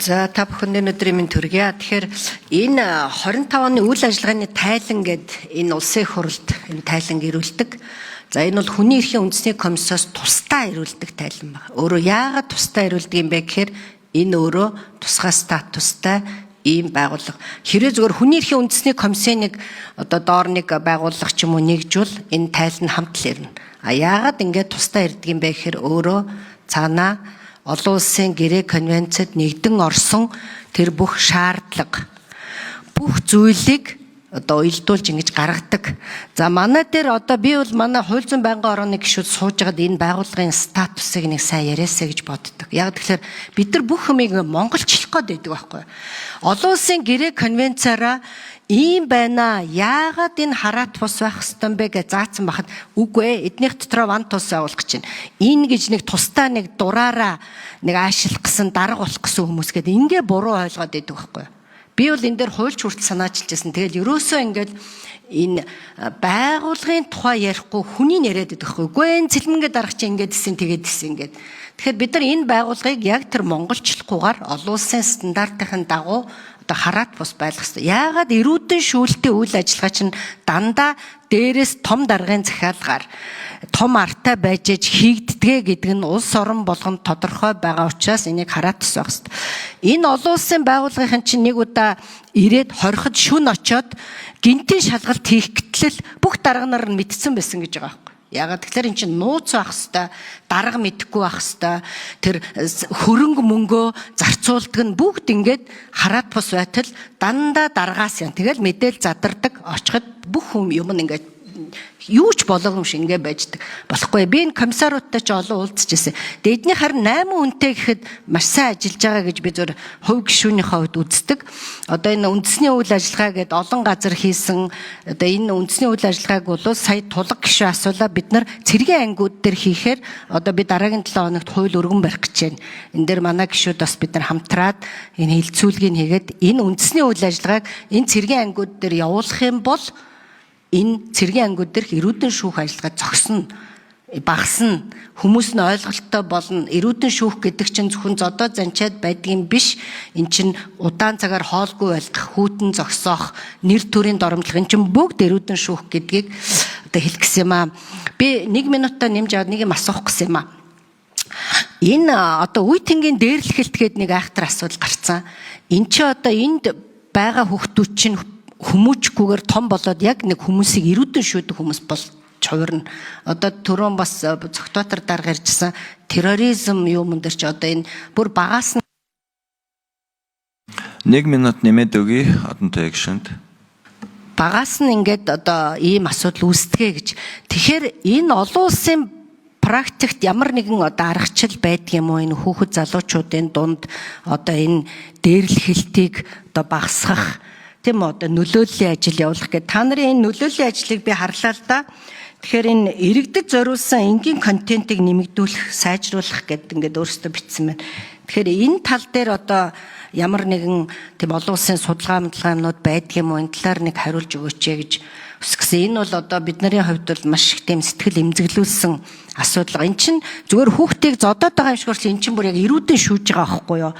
За та бүхэнд өнөөдрийн минь төргийа. Тэгэхээр энэ 25 оны үйл ажиллагааны тайлан гэд энэ улсын хурлд энэ тайлан ирүүлдэг. За энэ бол хүний эрхийн үндэсний комиссоос тусдаа ирүүлдэг тайлан байна. Өөрөө яагаад тусдаа ирүүлдэг юм бэ гэхээр энэ өөрөө тусгай статустай ийм байгууллага. Хэрвээ зөвхөн хүний эрхийн үндэсний комиссийн нэг одоо доор нэг байгууллага ч юм уу нэгжүүл энэ тайлан хамт л ирнэ. А яагаад ингэж тусдаа ирдэг юм бэ гэхээр өөрөө цаанаа олон улсын гэрээ конвенцэд нэгдэн орсон тэр бүх шаардлага бүх зүйлийг одоо уялдуулж ингэж гаргадаг. За манай дээр одоо би бол манай хууль зүйн байнгын орооны гишүүд сууж байгаад энэ байгууллагын статусыг нэг сайн яриасаа гэж боддог. Яг тэгэхээр бид нар бүх юмыг монголчлох гээд байдаг байхгүй юу? Олон улсын гэрээ конвенцаараа ийм байна. Яагаад энэ хараат бус байх хэвтан бэ гэж заасан бахад үгүй ээ. Эднийх дотроо ван тус явуулах гэж байна. Энэ гэж нэг тусдаа нэг дураараа нэг аашлах гэсэн дарга болох гэсэн хүмүүс гээд ингээ буруу ойлгоод байдаг байхгүй юу? Би бол энэ дээр хуульч хүртэл санаачилж байсан. Тэгэл ерөөсөө ингээд энэ байгууллагын тухай ярихгүй хүний яриад байдаг байхгүй юу? Үгүй энэ цэлмэнгээ дарах чинь ингээд исэн тэгээд исэн ингээд. Тэгэхээр бид нар энэ байгууллагыг яг тэр монголчлохгүйгээр олон улсын стандартын дагуу одоо хараат бус байлгах хэрэгтэй. Яагаад эрүүдэн шүүлтийн үйл ажиллагаа чинь дандаа дээрээс том даргын захиалгаар том артай байж хийгддэгэ гэдэг нь улс орон болгонд тодорхой байгаа учраас энийг хараат бус байх хэрэгтэй. Энэ олон улсын байгууллагын чинь нэг удаа ирээд хориход шүн очоод гинтийн шалгалт хийх гэтэл бүх дарга нар нь мэдсэн байсан гэж байгаа байхгүй. Ягаад тэгэхээр эн чинь нууц байх хэвээр дарга мэдэхгүй байх хэвээр тэр хөрөнгө мөнгөө зарцуулдаг нь бүгд ингээд хараат бус байтал дандаа даргаас юм. Тэгэл мэдээл задардаг очиход бүх юм нь ингээд юу ч боломжгүй ингэ байждаг. Болохгүй. Би энэ комиссаруудтай ч олон уулзчихсан. Тэгээд эдний харин 8 хүнтэй гэхэд маш сайн ажиллаж байгаа гэж би зөв хувь гишүүнийхээ хувьд үздэг. Одоо энэ үндэсний үйл ажиллагаа гэдэг олон газар хийсэн одоо энэ үндэсний үйл ажиллагааг бол сая тулга гишүү асуулаа бид нар цэргийн ангиуд дээр хийхээр одоо би дараагийн 7 хоногт хууль өргөн барих гэж байна. Энэ дээр манай гишүүд бас бид нар хамтраад энэ хилцүүлгийг хийгээд энэ үндэсний үйл ажиллагааг энэ цэргийн ангиуд дээр явуулах юм бол энэ цэргийн ангиуд дээрх эрүүдэн шүүх ажиллагаа зогсно, багасна, хүмүүс нь ойлголттой болно. Эрүүдэн шүүх гэдэг чинь зөвхөн зодоо занчаад байдгийн биш. Эн чинь удаан цагаар хоолгүй байлгах, хүүтэн зогсоох, нэр төрийн доромжлох эн чинь бүгд эрүүдэн шүүх гэдгийг одоо хэлэх гэсэн юм аа. Би 1 минутаа нэмж аваад нэг юм асуух гэсэн юм аа. Энэ одоо үе тэнгийн дээрлэхэлт гэдэг нэг айхтар асуудал гарцсан. Эн чи одоо энд байгаа хүүхдүүд чинь хүмүүжгүйгээр том болоод яг нэг хүмүүсийг эрүүдэн шүүдэг хүмүүс бол чуварна. Одоо түрүүн бас цогтоотор дарга ярьжсэн терроризм юм дээр ч одоо энэ бүр багаас нь 1 минут нэмээд өгье одонтой акшнд. Багаас нь ингээд одоо ийм асуудал үүсдэгэ гэж. Тэгэхээр энэ олон улсын практикт ямар нэгэн одоо аргачлал байдгийм үү энэ хүүхэд залуучуудын дунд одоо энэ дээрлэхэлтийг одоо багасгах тийм одоо нөлөөллийн ажил явуулах гэдэг. Та нарын энэ нөлөөллийн ажлыг би харлаа л да. Тэгэхээр энэ иргэдэд зориулсан энгийн контентыг нэмэгдүүлэх, сайжруулах гэдэг ингээд өөрсдөө бичсэн байна. Тэгэхээр энэ тал дээр одоо ямар нэгэн тийм олон улсын судалгаанууд байдгийм үү энэ талаар нэг хариулж өгөөч гэж хүсгэсэн. Энэ бол одоо бидний хувьд бол маш их тийм сэтгэл эмзэглүүлсэн асуудал. Энэ чинь зүгээр хүүхдийг зодоод байгаа юм шиг бол энэ чинь бүр яг эрүүдэн шүүж байгаа байхгүй юу?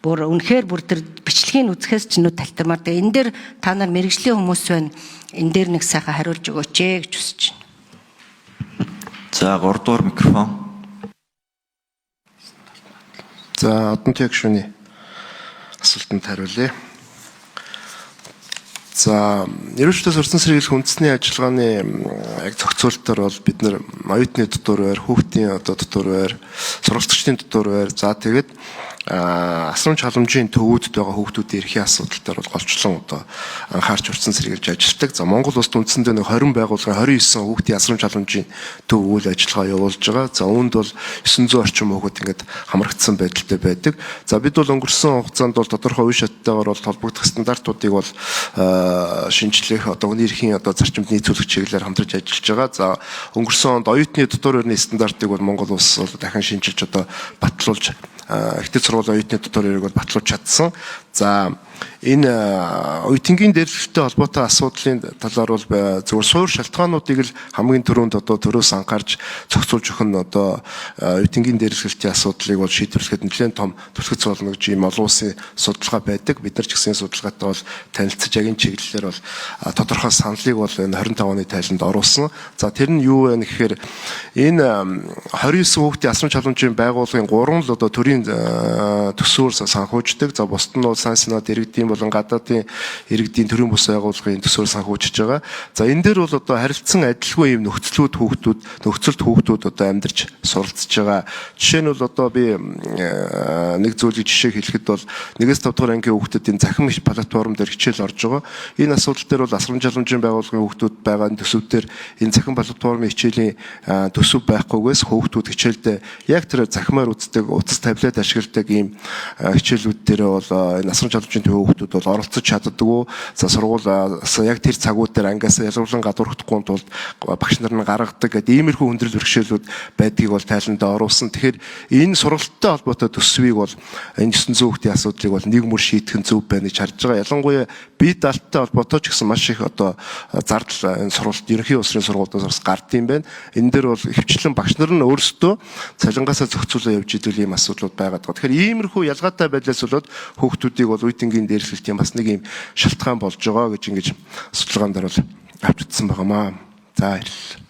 Бүр үнэхээр бүр тэр бичлэгийг үзэхээс ч нүд талтармаар. Тэгээ энэ дээр та нар мэрэгжлийн хүмүүс байна. Энэ дээр нэг сайхан хариулж өгөөч гэж хүсэж байна. За 3 дугаар микрофон. За одонтой гишүүний асуултанд хариулъя. За ерөнхийдөө сурсан сэргийлэх үндэсний ажиллагааны яг зохицуулалтаар бол бид нар оюутны дотор байр, хүүхдийн одоо дотор байр, сургалтчдын дотор байр, за тэгээд асрамж халамжийн төвүүдэд байгаа хүүхдүүдийн эрхийн асуудал дээр бол голчлон одоо анхаарч урьдчилан сэргийлж ажилладаг. За Монгол улсад үндсэндээ нэг 20 байгууллага 29 хүүхдийн асрамж халамжийн төв үйл ажиллагаа явуулж байгаа. За үүнд бол 900 орчим хүүхэд ингээд хамрагдсан байдалтай байдаг. За бид бол өнгөрсөн хугацаанд бол тодорхой үе шаттайгаар бол холбогдох стандартуудыг бол шинжлэх одоо хүний эрхийн одоо зарчимд нийцүүлэх чиглэлээр хамтарч ажиллаж байгаа. За өнгөрсөн онд оюутны дотор байрны стандартыг бол Монгол улс бол дахин шинжилж одоо батлуулж ихтэй сургууль оюутны дотор байрыг бол батлуулж чадсан. За энэ уйтингийн дээрхтэй холбоотой асуудлын талаар бол зөвхөн суур шалтгаануудыг л хамгийн түрүүнд одоо төрөөс анхаарч зохицуулж өгөх нь одоо уйтингийн дээрхтийн асуудлыг бол шийдвэрлэхэд нэлээд том түлхэц болно гэж ийм олон улсын судалгаа байдаг. Бид нар ч гэсэн судалгаатай бол танилцж яг энэ чиглэлээр бол тодорхой саналыг бол энэ 25 оны тайланд оруулсан. За тэр нь юу вэ гэхээр энэ 29 хүүхдийн асрамж халамжийн байгууллагын 3 л одоо төрийн төсвөөр санхүүждэг. За бусд нь бол сайн санаад иргэдийн болон гадаадын иргэдийн төрийн бус байгууллагын төсвөөр санхүүжиж байгаа. За энэ дээр бол одоо харилцан адилгүй юм нөхцөлт хүүхдүүд одоо амьдарч суралцж байгаа. Жишээ нь бол одоо би нэг зүйлийг жишээ хэлэхэд бол 1-5 дугаар ангийн хүүхдүүдийн захин их платформ дээр хичээл орж байгаа. Энэ асуудал дээр бол асрамж халамжийн байгууллагын хүүхдүүд байгаа төсөвдөр энэ захин платформын хичээлийн төсөв байхгүйгээс хүүхдүүд хичээлдээ яг тэр захимаар үздэг утас таблет ашигладаг ийм хичээлүүд дээр бол энэ асрамж халамжийн хүүхдүүд бол оролцож чаддаггүй. За сургуулиас яг тэр цагууд дээр ангиас ялгарлан гадуурхдахгүй тулд багш нар нь гаргадаг гэдэг иймэрхүү хүндрэл бэрхшээлүүд байдгийг бол тайландаа оруулсан. Тэгэхээр энэ сургалттай холбоотой төсвийг бол энэ 900 хүүхдийн асуудлыг бол нэг мөр шийдэх нь зөв байна гэж харж байгаа. Ялангуяа бие даалттай холбоотой ч гэсэн маш их одоо зардал энэ сургалт ерөнхий улсын сургуулиудаас гард юм байна. Энэ дээр бол хөвчлэн багш нар нь өөрсдөө цалингаасаа зохицуулаад явж идэл ийм асуудлууд байгаад байгаа. Тэгэхээр иймэрхүү ялгаатай байдлаас болоод хүүхдүүдийг бол уйтингийн дээрсэлтийн бас нэг ийм шалтгаан болж байгаа гэж ингэж судалгаан дээр бол авч утсан байгаамаа. За баярлалаа.